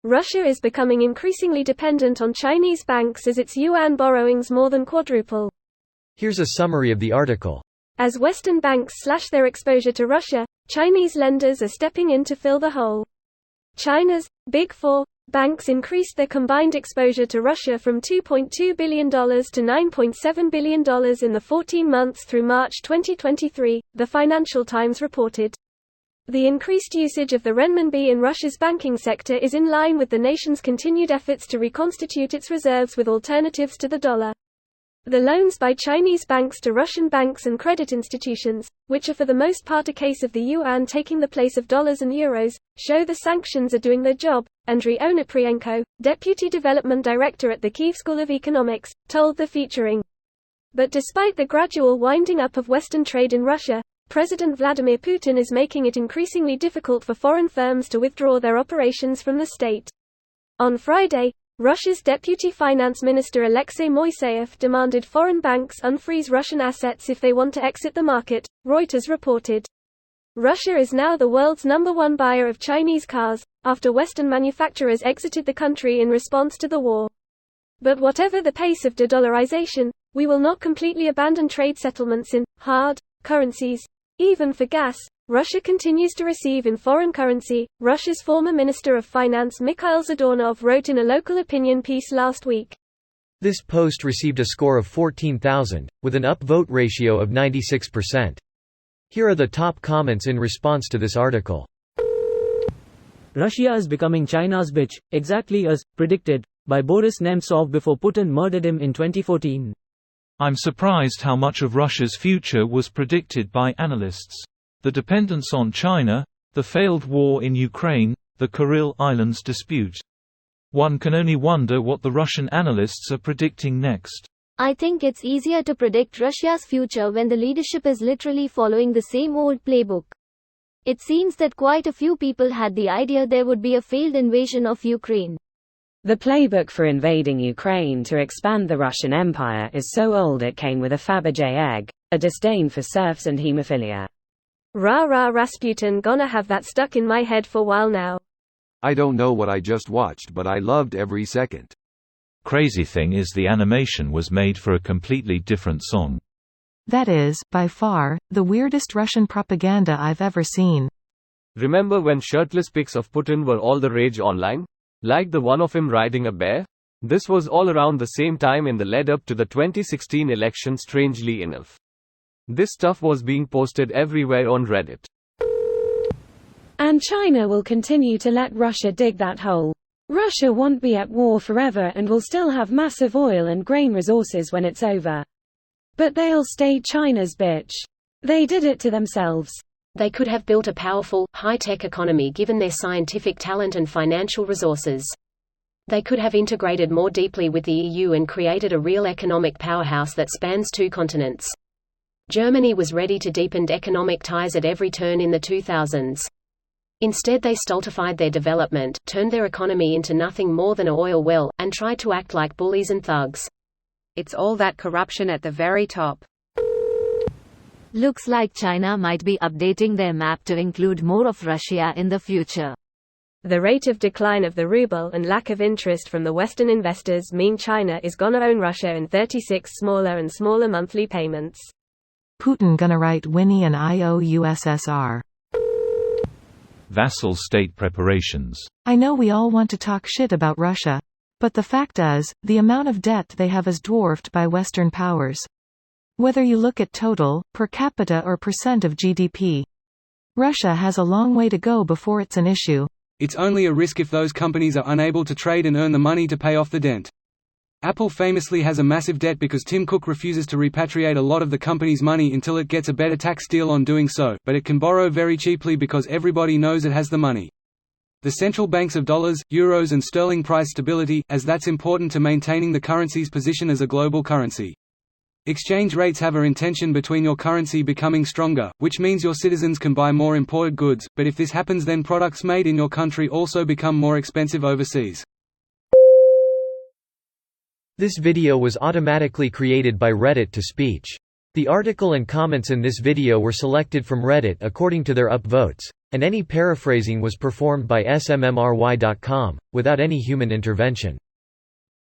Russia is becoming increasingly dependent on Chinese banks as its yuan borrowings more than quadruple. Here's a summary of the article. As Western banks slash their exposure to Russia, Chinese lenders are stepping in to fill the hole. China's Big Four banks increased their combined exposure to Russia from $2.2 billion to $9.7 billion in the 14 months through March 2023, the Financial Times reported. The increased usage of the renminbi in Russia's banking sector is in line with the nation's continued efforts to reconstitute its reserves with alternatives to the dollar. The loans by Chinese banks to Russian banks and credit institutions, which are for the most part a case of the yuan taking the place of dollars and euros, show the sanctions are doing their job, Andriy Onoprienko, Deputy Development Director at the Kyiv School of Economics, told the featuring. But despite the gradual winding up of Western trade in Russia, President Vladimir Putin is making it increasingly difficult for foreign firms to withdraw their operations from the state. On Friday, Russia's Deputy Finance Minister Alexei Moiseyev demanded foreign banks unfreeze Russian assets if they want to exit the market, Reuters reported. Russia is now the world's #1 buyer of Chinese cars, after Western manufacturers exited the country in response to the war. But whatever the pace of de-dollarization, we will not completely abandon trade settlements in hard currencies. Even for gas, Russia continues to receive in foreign currency, Russia's former Minister of Finance Mikhail Zadornov wrote in a local opinion piece last week. This post received a score of 14,000, with an upvote ratio of 96%. Here are the top comments in response to this article. Russia is becoming China's bitch, exactly as predicted by Boris Nemtsov before Putin murdered him in 2014. I'm surprised how much of Russia's future was predicted by analysts. The dependence on China, the failed war in Ukraine, the Kuril Islands dispute. One can only wonder what the Russian analysts are predicting next. I think it's easier to predict Russia's future when the leadership is literally following the same old playbook. It seems that quite a few people had the idea there would be a failed invasion of Ukraine. The playbook for invading Ukraine to expand the Russian Empire is so old it came with a Fabergé egg, a disdain for serfs and hemophilia. Rah rah Rasputin, gonna have that stuck in my head for a while now. I don't know what I just watched, but I loved every second. Crazy thing is the animation was made for a completely different song. That is, by far, the weirdest Russian propaganda I've ever seen. Remember when shirtless pics of Putin were all the rage online? Like the one of him riding a bear? This was all around the same time in the lead-up to the 2016 election, strangely enough. This stuff was being posted everywhere on Reddit. And China will continue to let Russia dig that hole. Russia won't be at war forever and will still have massive oil and grain resources when it's over. But they'll stay China's bitch. They did it to themselves. They could have built a powerful, high-tech economy given their scientific talent and financial resources. They could have integrated more deeply with the EU and created a real economic powerhouse that spans 2 continents. Germany was ready to deepen economic ties at every turn in the 2000s. Instead they stultified their development, turned their economy into nothing more than an oil well, and tried to act like bullies and thugs. It's all that corruption at the very top. Looks like China might be updating their map to include more of Russia in the future. The rate of decline of the ruble and lack of interest from the Western investors mean China is gonna own Russia in 36 smaller and smaller monthly payments. Putin gonna write Winnie and IOUSSR. Vassal state preparations. I know we all want to talk shit about Russia. But the fact is, the amount of debt they have is dwarfed by Western powers. Whether you look at total, per capita or percent of GDP. Russia has a long way to go before it's an issue. It's only a risk if those companies are unable to trade and earn the money to pay off the dent. Apple famously has a massive debt because Tim Cook refuses to repatriate a lot of the company's money until it gets a better tax deal on doing so, but it can borrow very cheaply because everybody knows it has the money. The central banks of dollars, euros and sterling price stability, as that's important to maintaining the currency's position as a global currency. Exchange rates have a intention between your currency becoming stronger, which means your citizens can buy more imported goods, but if this happens then products made in your country also become more expensive overseas. This video was automatically created by Reddit to speech. The article and comments in this video were selected from Reddit according to their upvotes, and any paraphrasing was performed by smmry.com, without any human intervention.